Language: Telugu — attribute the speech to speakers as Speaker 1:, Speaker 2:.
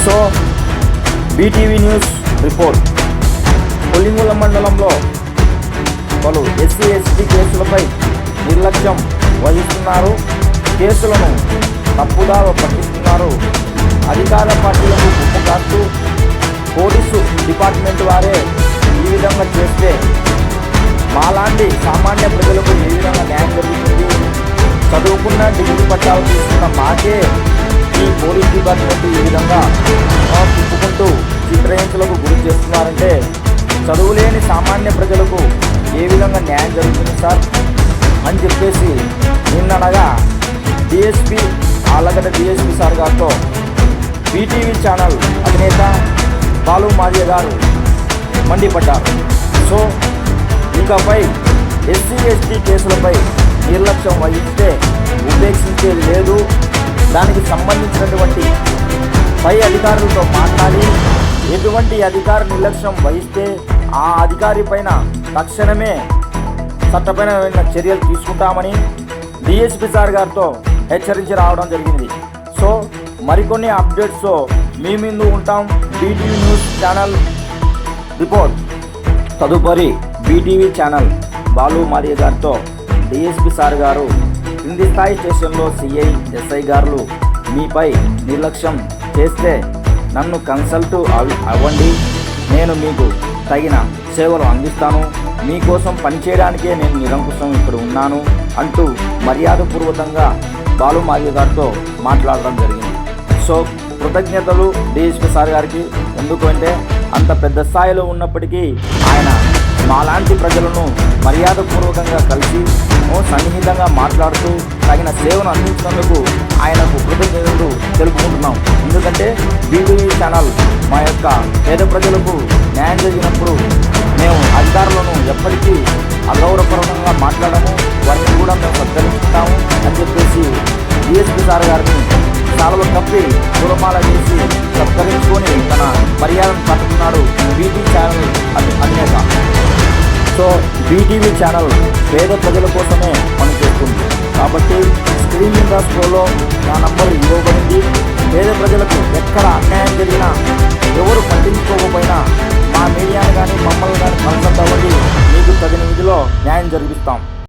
Speaker 1: So BTV news report. కొల్లింగుల మండలంలో పలు ఎస్సీ ఎస్టీ కేసులపై నిర్లక్ష్యం వహిస్తున్నారు. కేసులను తప్పుదావ పట్టిస్తున్నారు. అధికార పార్టీలకు గుప్పు కాస్తూ పోలీసు డిపార్ట్మెంట్ వారే ఈ విధంగా చేస్తే మాలాంటి సామాన్య ప్రజలకు ఏ విధంగా న్యాయం జరుగుతుంది? చదువుకున్న డిగ్రీ పట్టాలు తీసుకున్న మాకే ఈ పోలీస్ డిపార్ట్మెంట్ ఈ విధంగా తిప్పుకుంటూ చిత్రహింసలకు గురి చేస్తున్నారంటే చదువులేని సామాన్య ప్రజలకు ఏ విధంగా న్యాయం జరుగుతుంది సార్ అని చెప్పేసి నిన్ననగా డిఎస్పీ ఆలగడ్డ డిఎస్పీ సార్ గారితో బీటీవీ ఛానల్ అధినేత బాలు మాదిగ గారు మండిపడ్డారు. సో ఇకపై ఎస్సీ ఎస్టీ కేసులపై నిర్లక్ష్యం వహిస్తే ఉపేక్షించేది లేదు. దానికి సంబంధించినటువంటి పై అధికారులతో మాట్లాడి ఎటువంటి అధికారి నిర్లక్ష్యం వహిస్తే ఆ అధికారి పైన తక్షణమే చట్టపరమైన చర్యలు తీసుకుంటామని డిఎస్పీ సార్ గారితో హెచ్చరించి రావడం జరిగింది. సో మరికొన్ని అప్డేట్స్తో మీ ముందు ఉంటాం. BTV news channel report. తదుపరి బీటీవీ ఛానల్ బాలు మాదిగ గారితో డిఎస్పీ సార్ గారు కింది స్థాయి స్టేషన్లో సిఐ ఎస్ఐ గారు మీపై నిర్లక్ష్యం చేస్తే నన్ను కన్సల్ట్ అవ్వండి, నేను మీకు తగిన సేవలు అందిస్తాను, మీకోసం పనిచేయడానికే నేను నిరంకుశం ఇక్కడ ఉన్నాను అంటూ మర్యాదపూర్వకంగా బాలు మాదిగ గారితో మాట్లాడడం జరిగింది. సో కృతజ్ఞతలు డిఎస్పీ సార్ గారికి. ఎందుకంటే అంత పెద్ద స్థాయిలో ఉన్నప్పటికీ ఆయన మాలాంటి ప్రజలను మర్యాదపూర్వకంగా కలిసి సన్నిహితంగా మాట్లాడుతూ తగిన సేవను అందించినందుకు ఆయనకు కృతజ్ఞతలు తెలుపుకుంటున్నాం. ఎందుకంటే బీటీవీ ఛానల్ మా యొక్క పేద ప్రజలకు న్యాయం జరిగినప్పుడు మేము అధికారులను ఎప్పటికీ అగౌరవపూర్వకంగా మాట్లాడము, వారిని కూడా మేము సత్కరించుకుంటాము అని చెప్పేసి డిఎస్పీ సార్ గారిని సాలలో కప్పి పూలమాల వేసి సత్కరించుకొని తన మర్యాదను పట్టుకున్నాడు బీటీవీ ఛానల్ అధినేత. సో బీటీవీ ఛానల్ పేద ప్రజల కోసమే పనిచేస్తుంది కాబట్టి స్క్రీన్ మీద స్క్రోల్లో నా నంబర్ ఇవ్వబడింది.